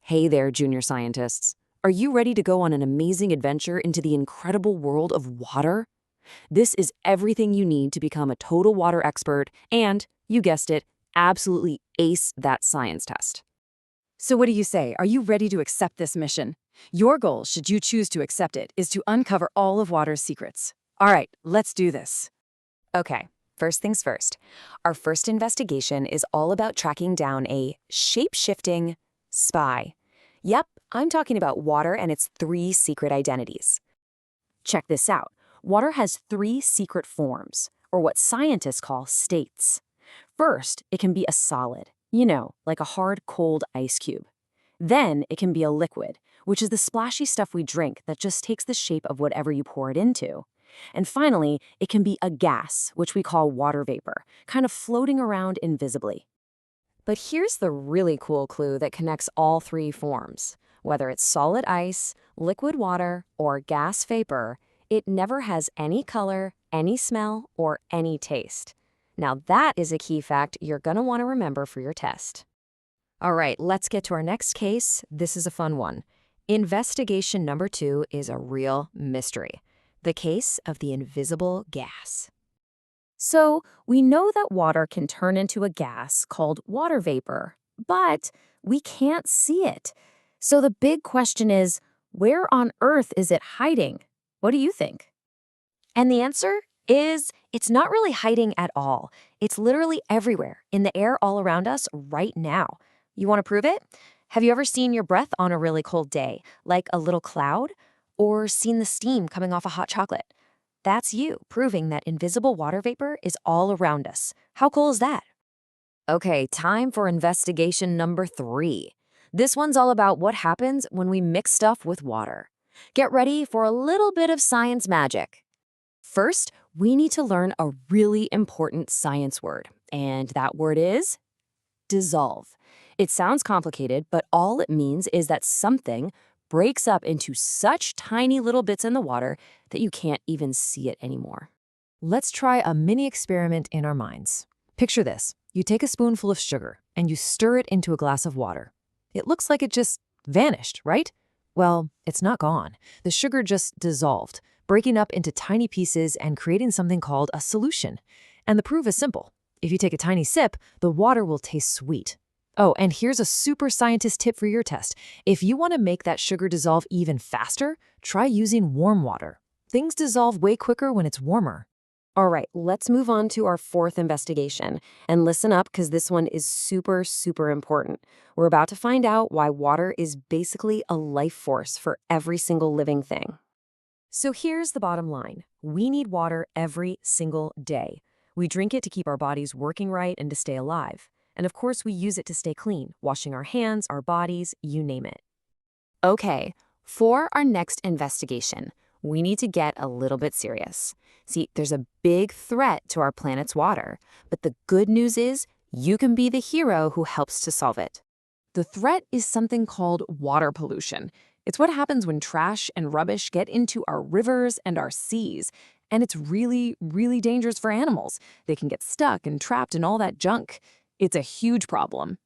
Hey there, junior scientists. Are you ready to go on an amazing adventure into the incredible world of water? This is everything you need to become a total water expert and, you guessed it, absolutely ace that science test. So what do you say? Are you ready to accept this mission? Your goal, should you choose to accept it, is to uncover all of water's secrets. All right, let's do this. Okay, first things first. Our first investigation is all about tracking down a shape-shifting spy. Yep, I'm talking about water and its three secret identities. Check this out. Water has three secret forms, or what scientists call states. First, it can be a solid, like a hard, cold ice cube. Then it can be a liquid, which is the splashy stuff we drink that just takes the shape of whatever you pour it into. And finally, it can be a gas, which we call water vapor, kind of floating around invisibly. But here's the really cool clue that connects all three forms. Whether it's solid ice, liquid water, or gas vapor, it never has any color, any smell, or any taste. Now that is a key fact you're going to want to remember for your test. All right, let's get to our next case. This is a fun one. Investigation number 2 is a real mystery. The case of the invisible gas. So, we know that water can turn into a gas called water vapor, but we can't see it. So the big question is, where on earth is it hiding? What do you think? And the answer is, it's not really hiding at all. It's literally everywhere, in the air all around us right now. You want to prove it? Have you ever seen your breath on a really cold day, like a little cloud? Or seen the steam coming off a hot chocolate? That's you, proving that invisible water vapor is all around us. How cool is that? Okay, time for investigation number 3. This one's all about what happens when we mix stuff with water. Get ready for a little bit of science magic. First, we need to learn a really important science word, and that word is dissolve. It sounds complicated, but all it means is that something breaks up into such tiny little bits in the water that you can't even see it anymore. Let's try a mini experiment in our minds. Picture this. You take a spoonful of sugar and you stir it into a glass of water. It looks like it just vanished, right? Well, it's not gone. The sugar just dissolved, breaking up into tiny pieces and creating something called a solution. And the proof is simple. If you take a tiny sip, the water will taste sweet. Oh, and here's a super scientist tip for your test. If you want to make that sugar dissolve even faster, try using warm water. Things dissolve way quicker when it's warmer. All right, let's move on to our 4th investigation. And listen up, because this one is super, super important. We're about to find out why water is basically a life force for every single living thing. So here's the bottom line. We need water every single day. We drink it to keep our bodies working right and to stay alive. And of course, we use it to stay clean, washing our hands, our bodies, you name it. Okay, for our next investigation, we need to get a little bit serious. See, there's a big threat to our planet's water, but the good news is you can be the hero who helps to solve it. The threat is something called water pollution. It's what happens when trash and rubbish get into our rivers and our seas, and it's really, really dangerous for animals. They can get stuck and trapped in all that junk. It's a huge problem.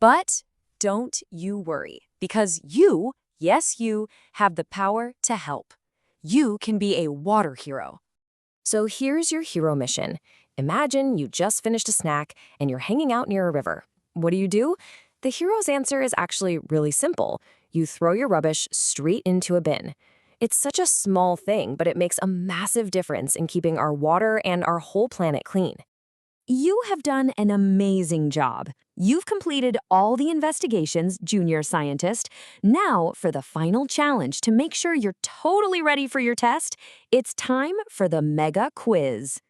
But don't you worry, because you, yes you, have the power to help. You can be a water hero. So here's your hero mission. Imagine you just finished a snack and you're hanging out near a river. What do? The hero's answer is actually really simple. You throw your rubbish straight into a bin. It's such a small thing, but it makes a massive difference in keeping our water and our whole planet clean. You have done an amazing job. You've completed all the investigations, junior scientist. Now, for the final challenge to make sure you're totally ready for your test, it's time for the mega quiz.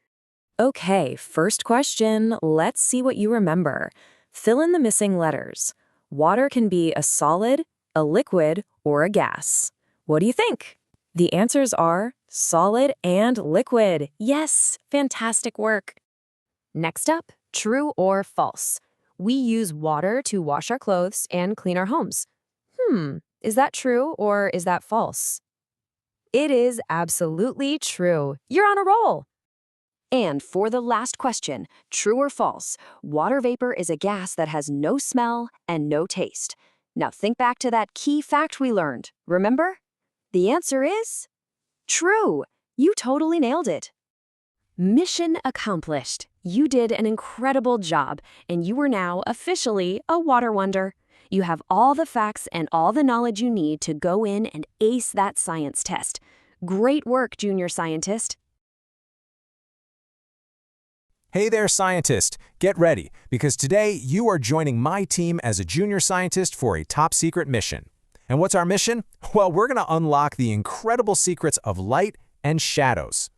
Okay, first question. Let's see what you remember. Fill in the missing letters. Water can be a solid, a liquid, or a gas. What do you think? The answers are solid and liquid. Yes, fantastic work. Next up, true or false. We use water to wash our clothes and clean our homes. Is that true or is that false? It is absolutely true. You're on a roll. And for the last question, true or false, water vapor is a gas that has no smell and no taste. Now think back to that key fact we learned. Remember? The answer is true. You totally nailed it. Mission accomplished. You did an incredible job, and you are now officially a water wonder. You have all the facts and all the knowledge you need to go in and ace that science test. Great work, junior scientist. Hey there, scientist. Get ready, because today you are joining my team as a junior scientist for a top-secret mission. And what's our mission? Well, we're going to unlock the incredible secrets of light and shadows.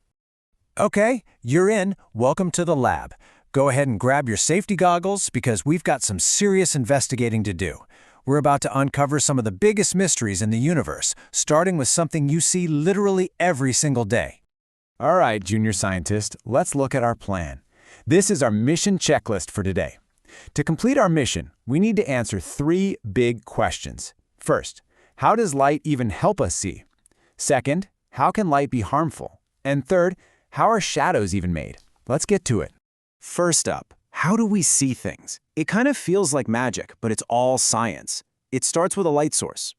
Okay, you're in. Welcome to the lab. Go ahead and grab your safety goggles because we've got some serious investigating to do. We're about to uncover some of the biggest mysteries in the universe, starting with something you see literally every single day. All right, junior scientist, let's look at our plan. This is our mission checklist for today. To complete our mission, we need to answer 3 big questions. First, how does light even help us see? Second, how can light be harmful? And third, how are shadows even made? Let's get to it. First up, how do we see things? It kind of feels like magic, but it's all science. It starts with a light source,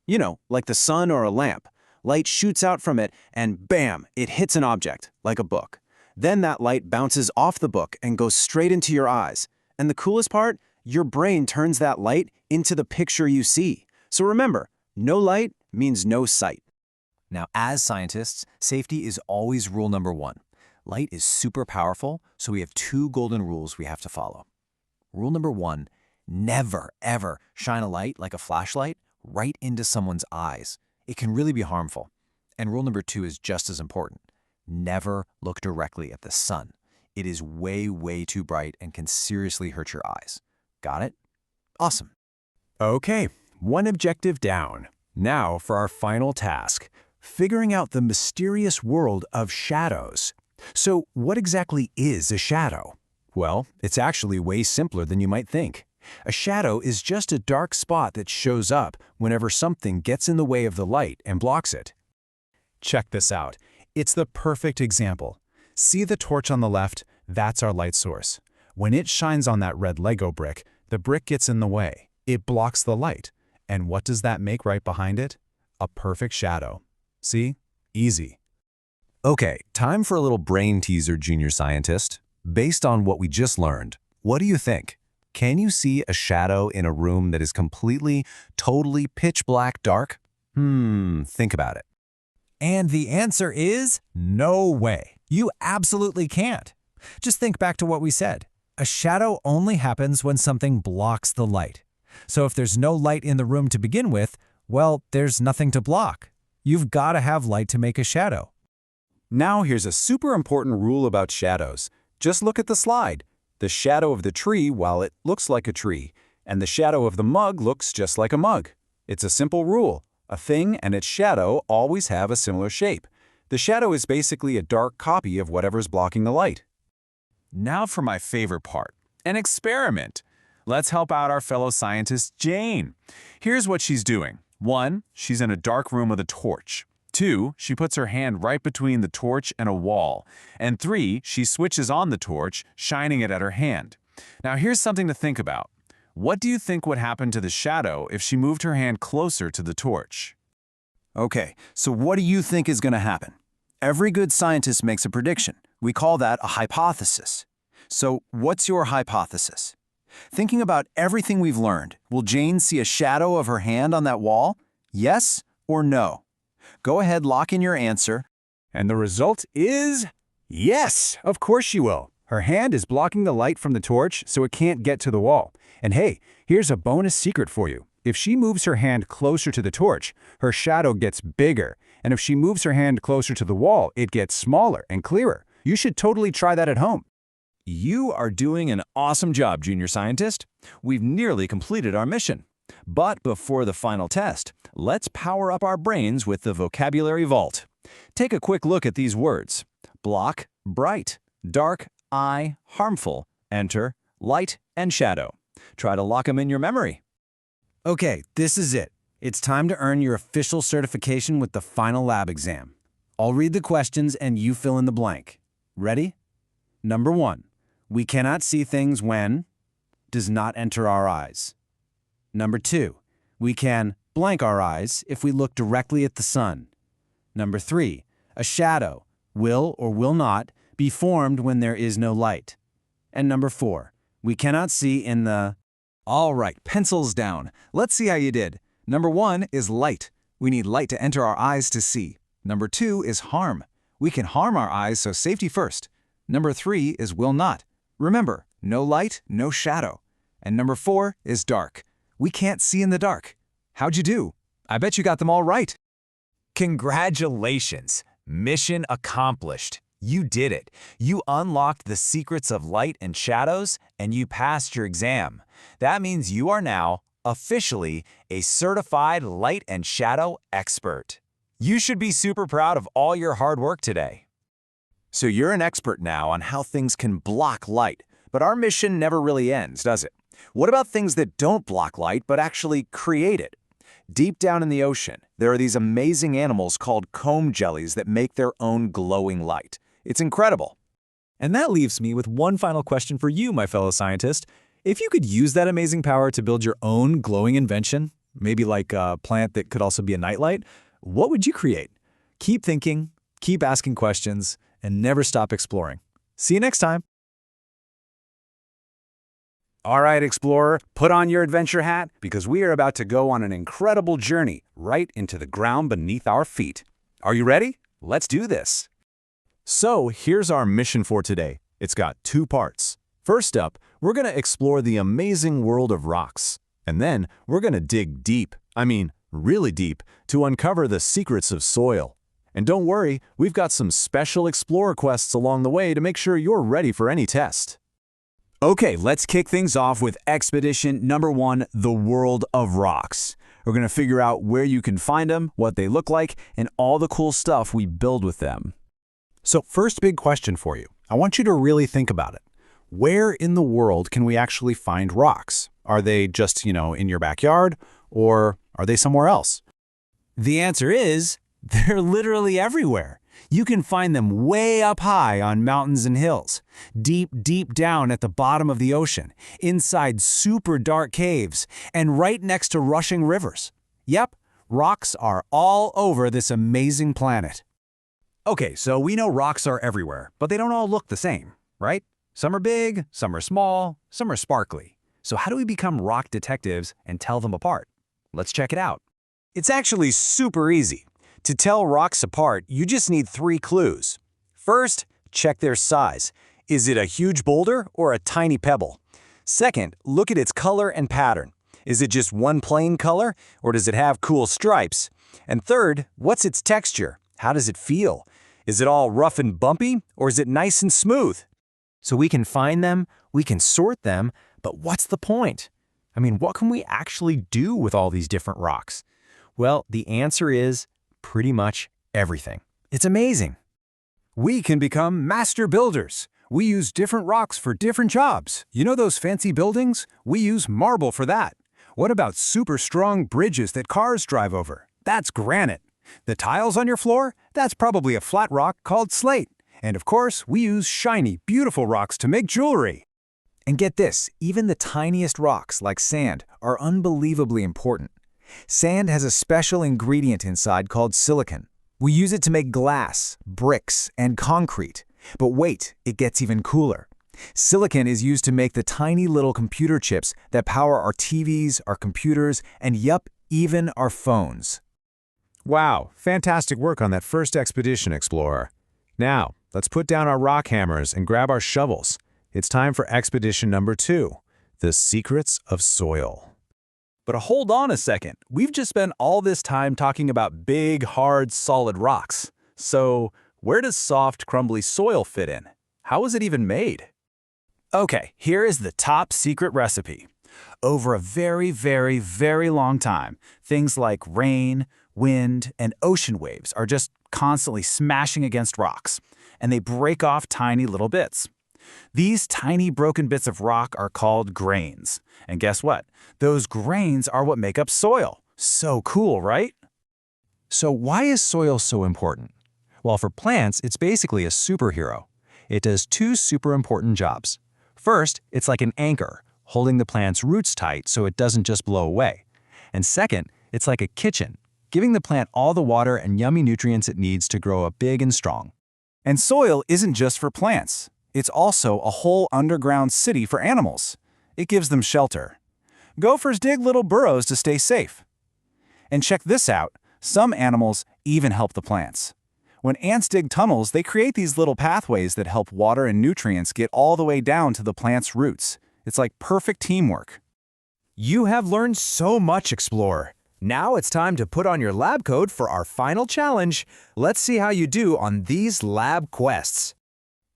like the sun or a lamp. Light shoots out from it, and bam, it hits an object, like a book. Then that light bounces off the book and goes straight into your eyes. And the coolest part, your brain turns that light into the picture you see. So remember, no light means no sight. Now, as scientists, safety is always rule number 1. Light is super powerful, so we have 2 golden rules we have to follow. Rule number 1, never, ever shine a light like a flashlight right into someone's eyes. It can really be harmful. And rule number 2 is just as important. Never look directly at the sun. It is way, way too bright and can seriously hurt your eyes. Got it? Awesome. Okay, one objective down. Now for our final task, figuring out the mysterious world of shadows. So what exactly is a shadow? Well, it's actually way simpler than you might think. A shadow is just a dark spot that shows up whenever something gets in the way of the light and blocks it. Check this out. It's the perfect example. See the torch on the left? That's our light source. When it shines on that red Lego brick, the brick gets in the way. It blocks the light. And what does that make right behind it? A perfect shadow. See? Easy. Okay, time for a little brain teaser, junior scientist. Based on what we just learned, what do you think? Can you see a shadow in a room that is completely, totally pitch black dark? Think about it. And the answer is no way. You absolutely can't. Just think back to what we said. A shadow only happens when something blocks the light. So if there's no light in the room to begin with, well, there's nothing to block. You've got to have light to make a shadow. Now here's a super important rule about shadows. Just look at the slide. The shadow of the tree, well, it looks like a tree, and the shadow of the mug looks just like a mug. It's a simple rule. A thing and its shadow always have a similar shape. The shadow is basically a dark copy of whatever's blocking the light. Now for my favorite part, an experiment. Let's help out our fellow scientist, Jane. Here's what she's doing. 1, she's in a dark room with a torch. 2, she puts her hand right between the torch and a wall. And 3, she switches on the torch, shining it at her hand. Now here's something to think about. What do you think would happen to the shadow if she moved her hand closer to the torch? Okay, so what do you think is going to happen? Every good scientist makes a prediction. We call that a hypothesis. So what's your hypothesis? Thinking about everything we've learned, will Jane see a shadow of her hand on that wall? Yes or no? Go ahead, lock in your answer. And the result is yes, of course she will. Her hand is blocking the light from the torch so it can't get to the wall. And hey, here's a bonus secret for you. If she moves her hand closer to the torch, her shadow gets bigger. And if she moves her hand closer to the wall, it gets smaller and clearer. You should totally try that at home. You are doing an awesome job, junior scientist. We've nearly completed our mission. But before the final test, let's power up our brains with the vocabulary vault. Take a quick look at these words. Block, bright, dark, eye, harmful, enter, light, and shadow. Try to lock them in your memory. Okay, this is it. It's time to earn your official certification with the final lab exam. I'll read the questions and you fill in the blank. Ready? Number 1. We cannot see things when does not enter our eyes. Number 2. We can blank our eyes if we look directly at the sun. Number 3, a shadow will or will not be formed when there is no light. And number 4, we cannot see in the... All right, pencils down. Let's see how you did. Number 1 is light. We need light to enter our eyes to see. Number 2 is harm. We can harm our eyes, so safety first. Number 3 is will not. Remember, no light, no shadow. And number 4 is dark. We can't see in the dark. How'd you do? I bet you got them all right. Congratulations! Mission accomplished. You did it. You unlocked the secrets of light and shadows, and you passed your exam. That means you are now, officially, a certified light and shadow expert. You should be super proud of all your hard work today. So you're an expert now on how things can block light, but our mission never really ends, does it? What about things that don't block light but actually create it? Deep down in the ocean, there are these amazing animals called comb jellies that make their own glowing light. It's incredible. And that leaves me with one final question for you, my fellow scientist. If you could use that amazing power to build your own glowing invention, maybe like a plant that could also be a nightlight, what would you create? Keep thinking, keep asking questions, and never stop exploring. See you next time. All right, explorer, put on your adventure hat because we are about to go on an incredible journey right into the ground beneath our feet. Are you ready? Let's do this. So here's our mission for today. It's got 2 parts. First up, we're going to explore the amazing world of rocks. And then we're going to dig deep, really deep, to uncover the secrets of soil. And don't worry, we've got some special explorer quests along the way to make sure you're ready for any test. Okay, let's kick things off with expedition number 1, the world of rocks. We're going to figure out where you can find them, what they look like, and all the cool stuff we build with them. So first big question for you. I want you to really think about it. Where in the world can we actually find rocks? Are they just, in your backyard, or are they somewhere else? The answer is, they're literally everywhere. You can find them way up high on mountains and hills, deep, deep down at the bottom of the ocean, inside super dark caves, and right next to rushing rivers. Yep, rocks are all over this amazing planet. Okay, so we know rocks are everywhere, but they don't all look the same, right? Some are big, some are small, some are sparkly. So how do we become rock detectives and tell them apart? Let's check it out. It's actually super easy. To tell rocks apart, you just need 3 clues. First, check their size. Is it a huge boulder or a tiny pebble? Second, look at its color and pattern. Is it just one plain color, or does it have cool stripes? And third, what's its texture? How does it feel? Is it all rough and bumpy, or is it nice and smooth? So we can find them, we can sort them, but what's the point? What can we actually do with all these different rocks? Well, the answer is pretty much everything. It's amazing. We can become master builders. We use different rocks for different jobs. You know those fancy buildings? We use marble for that. What about super strong bridges that cars drive over? That's granite. The tiles on your floor? That's probably a flat rock called slate. And of course, we use shiny, beautiful rocks to make jewelry. And get this, even the tiniest rocks, like sand, are unbelievably important. Sand has a special ingredient inside called silicon. We use it to make glass, bricks, and concrete. But wait, it gets even cooler. Silicon is used to make the tiny little computer chips that power our TVs, our computers, and yup, even our phones. Wow, fantastic work on that first expedition, Explorer. Now, let's put down our rock hammers and grab our shovels. It's time for expedition number 2, the secrets of soil. But hold on a second. We've just spent all this time talking about big, hard, solid rocks. So where does soft, crumbly soil fit in? How is it even made? Okay, here is the top secret recipe. Over a very, very, very long time, things like rain, wind, and ocean waves are just constantly smashing against rocks, and they break off tiny little bits. These tiny broken bits of rock are called grains. And guess what? Those grains are what make up soil. So cool, right? So why is soil so important? Well, for plants, it's basically a superhero. It does 2 super important jobs. First, it's like an anchor, holding the plant's roots tight so it doesn't just blow away. And second, it's like a kitchen, giving the plant all the water and yummy nutrients it needs to grow up big and strong. And soil isn't just for plants. It's also a whole underground city for animals. It gives them shelter. Gophers dig little burrows to stay safe. And check this out, some animals even help the plants. When ants dig tunnels, they create these little pathways that help water and nutrients get all the way down to the plant's roots. It's like perfect teamwork. You have learned so much, Explorer. Now it's time to put on your lab coat for our final challenge. Let's see how you do on these lab quests.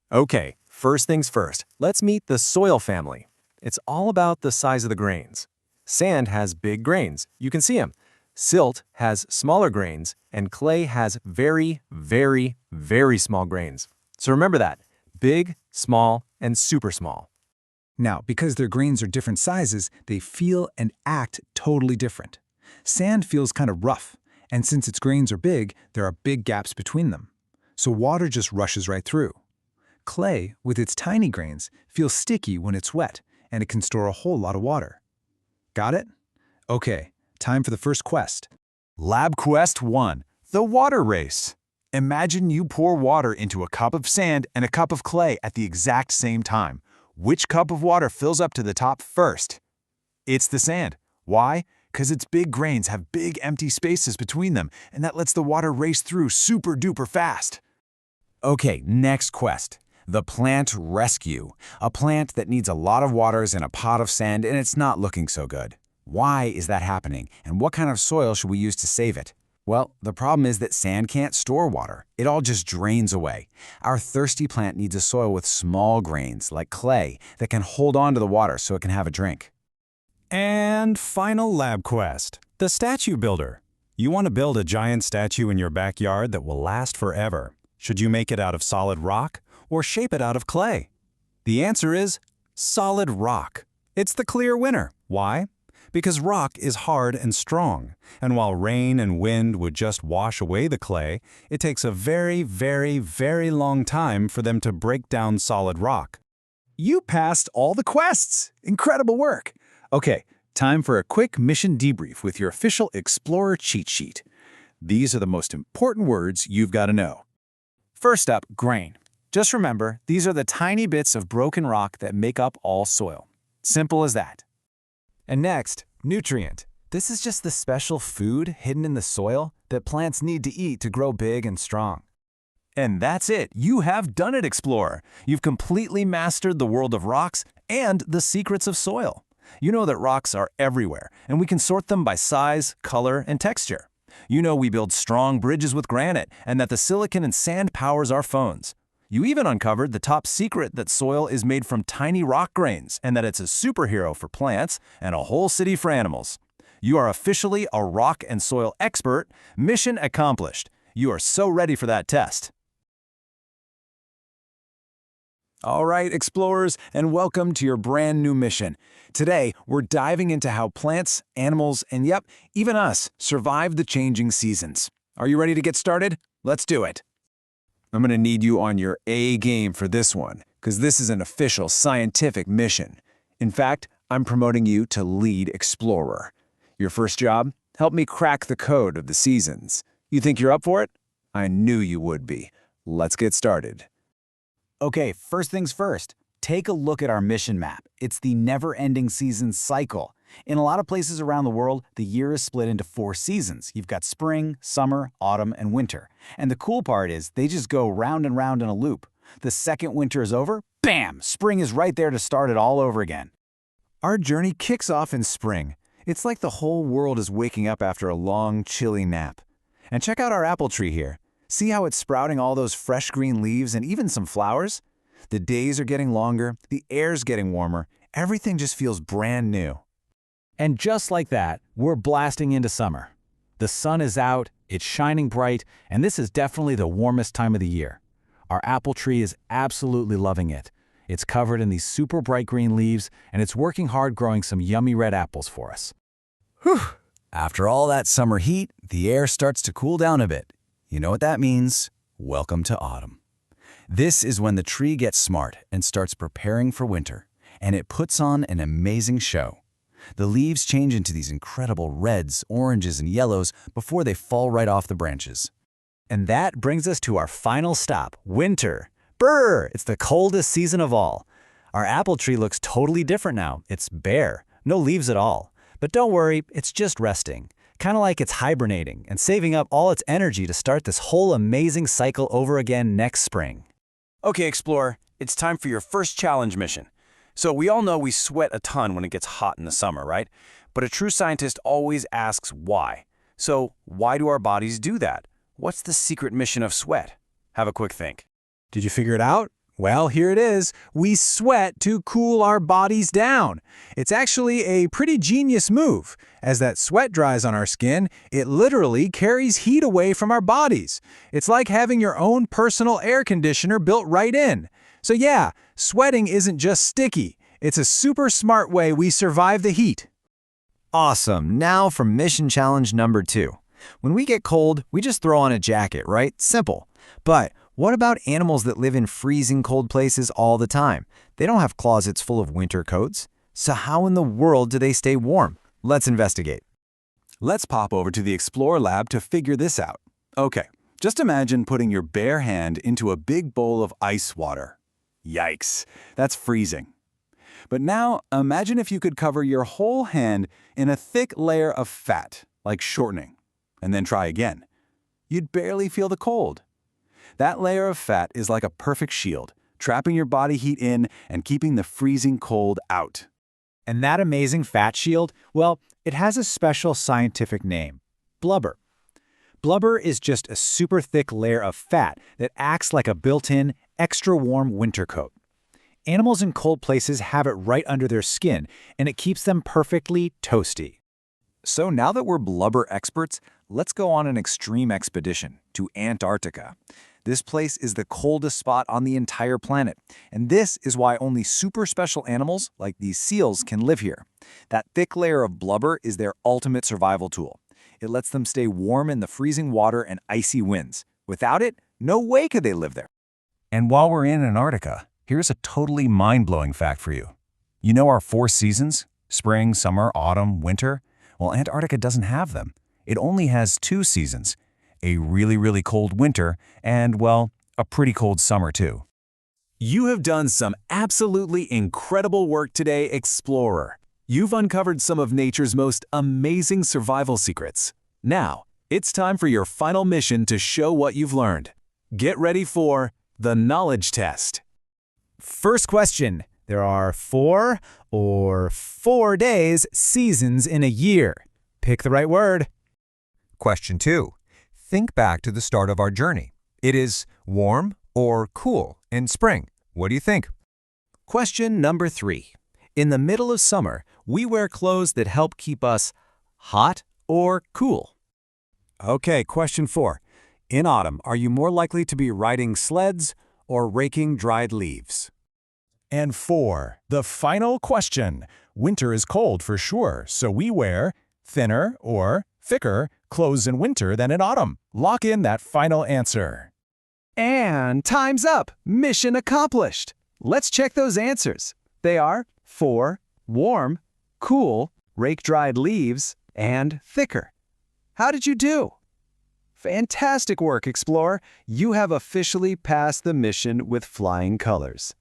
Okay, first things first, let's meet the soil family. It's all about the size of the grains. Sand has big grains, you can see them. Silt has smaller grains, and clay has very, very, very small grains. So remember that, big, small, and super small. Now, because their grains are different sizes, they feel and act totally different. Sand feels kind of rough, and since its grains are big, there are big gaps between them. So water just rushes right through. Clay, with its tiny grains, feels sticky when it's wet, and it can store a whole lot of water. Got it? Okay, time for the first quest. Lab Quest 1, the water race. Imagine you pour water into a cup of sand and a cup of clay at the exact same time. Which cup of water fills up to the top first? It's the sand. Why? Because its big grains have big empty spaces between them, and that lets the water race through super duper fast. Okay, next quest. The plant rescue. A plant that needs a lot of waters in a pot of sand and it's not looking so good. Why is that happening, and what kind of soil should we use to save it? Well, the problem is that sand can't store water. It all just drains away. Our thirsty plant needs a soil with small grains, like clay, that can hold on to the water so it can have a drink. And final lab quest, the statue builder. You want to build a giant statue in your backyard that will last forever. Should you make it out of solid rock or shape it out of clay? The answer is solid rock. It's the clear winner. Why? Because rock is hard and strong, and while rain and wind would just wash away the clay, it takes a very, very, very long time for them to break down solid rock. You passed all the quests! Incredible work! Okay, time for a quick mission debrief with your official Explorer cheat sheet. These are the most important words you've got to know. First up, grain. Just remember, these are the tiny bits of broken rock that make up all soil. Simple as that. And next, nutrient. This is just the special food hidden in the soil that plants need to eat to grow big and strong. And that's it. You have done it, Explorer. You've completely mastered the world of rocks and the secrets of soil. You know that rocks are everywhere, and we can sort them by size, color, and texture. You know we build strong bridges with granite, and that the silicon and sand powers our phones. You even uncovered the top secret that soil is made from tiny rock grains, and that it's a superhero for plants and a whole city for animals. You are officially a rock and soil expert. Mission accomplished. You are so ready for that test. All right, explorers, and welcome to your brand new mission. Today, we're diving into how plants, animals, and yep, even us, survive the changing seasons. Are you ready to get started? Let's do it. I'm going to need you on your A game for this one, because this is an official scientific mission. In fact, I'm promoting you to lead explorer. Your first job? Help me crack the code of the seasons. You think you're up for it? I knew you would be. Let's get started. Okay, first things first, take a look at our mission map. It's the never-ending seasons cycle. In a lot of places around the world, the year is split into 4 seasons. You've got spring, summer, autumn, and winter. And the cool part is they just go round and round in a loop. The second winter is over, bam! Spring is right there to start it all over again. Our journey kicks off in spring. It's like the whole world is waking up after a long, chilly nap. And check out our apple tree here. See how it's sprouting all those fresh green leaves and even some flowers? The days are getting longer, the air's getting warmer, everything just feels brand new. And just like that, we're blasting into summer. The sun is out, it's shining bright, and this is definitely the warmest time of the year. Our apple tree is absolutely loving it. It's covered in these super bright green leaves, and it's working hard growing some yummy red apples for us. Whew! After all that summer heat, the air starts to cool down a bit. You know what that means? Welcome to autumn. This is when the tree gets smart and starts preparing for winter, and it puts on an amazing show. The leaves change into these incredible reds, oranges, and yellows before they fall right off the branches. And that brings us to our final stop, winter. Brr! It's the coldest season of all. Our apple tree looks totally different now. It's bare, no leaves at all. But don't worry, it's just resting. Kind of like it's hibernating and saving up all its energy to start this whole amazing cycle over again next spring. Okay, Explorer, it's time for your first challenge mission. So we all know we sweat a ton when it gets hot in the summer, right? But a true scientist always asks why. So why do our bodies do that? What's the secret mission of sweat? Have a quick think. Did you figure it out? Well, here it is. We sweat to cool our bodies down. It's actually a pretty genius move. As that sweat dries on our skin, it literally carries heat away from our bodies. It's like having your own personal air conditioner built right in. So yeah, sweating isn't just sticky. It's a super smart way we survive the heat. Awesome. Now for mission challenge number 2. When we get cold, we just throw on a jacket, right? Simple. But what about animals that live in freezing cold places all the time? They don't have closets full of winter coats. So how in the world do they stay warm? Let's investigate. Let's pop over to the Explorer Lab to figure this out. Okay, just imagine putting your bare hand into a big bowl of ice water. Yikes, that's freezing. But now imagine if you could cover your whole hand in a thick layer of fat, like shortening, and then try again. You'd barely feel the cold. That layer of fat is like a perfect shield, trapping your body heat in and keeping the freezing cold out. And that amazing fat shield, well, it has a special scientific name, blubber. Blubber is just a super thick layer of fat that acts like a built-in, extra warm winter coat. Animals in cold places have it right under their skin, and it keeps them perfectly toasty. So now that we're blubber experts, let's go on an extreme expedition to Antarctica. This place is the coldest spot on the entire planet, and this is why only super special animals like these seals can live here. That thick layer of blubber is their ultimate survival tool. It lets them stay warm in the freezing water and icy winds. Without it, no way could they live there. And while we're in Antarctica, here's a totally mind-blowing fact for you. You know our 4 seasons? Spring, summer, autumn, winter? Well, Antarctica doesn't have them. It only has 2 seasons. A really, really cold winter and, well, a pretty cold summer too. You have done some absolutely incredible work today, Explorer. You've uncovered some of nature's most amazing survival secrets. Now, it's time for your final mission to show what you've learned. Get ready for the knowledge test. First question, there are 4 days, seasons in a year. Pick the right word. Question 2. Think back to the start of our journey. It is warm or cool in spring. What do you think? Question number 3. In the middle of summer, we wear clothes that help keep us hot or cool. Okay, question 4. In autumn, are you more likely to be riding sleds or raking dried leaves? And 4, the final question. Winter is cold for sure, so we wear thinner or thicker clothes in winter than in autumn. Lock in that final answer. And time's up. Mission accomplished. Let's check those answers. They are 4, warm, cool, rake dried leaves, and thicker. How did you do? Fantastic work, Explorer. You have officially passed the mission with flying colors.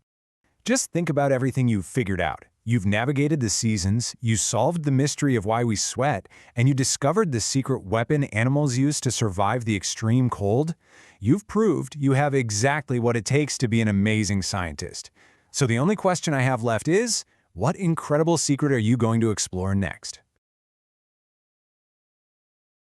Just think about everything you've figured out. You've navigated the seasons, you solved the mystery of why we sweat, and you discovered the secret weapon animals use to survive the extreme cold. You've proved you have exactly what it takes to be an amazing scientist. So the only question I have left is, what incredible secret are you going to explore next?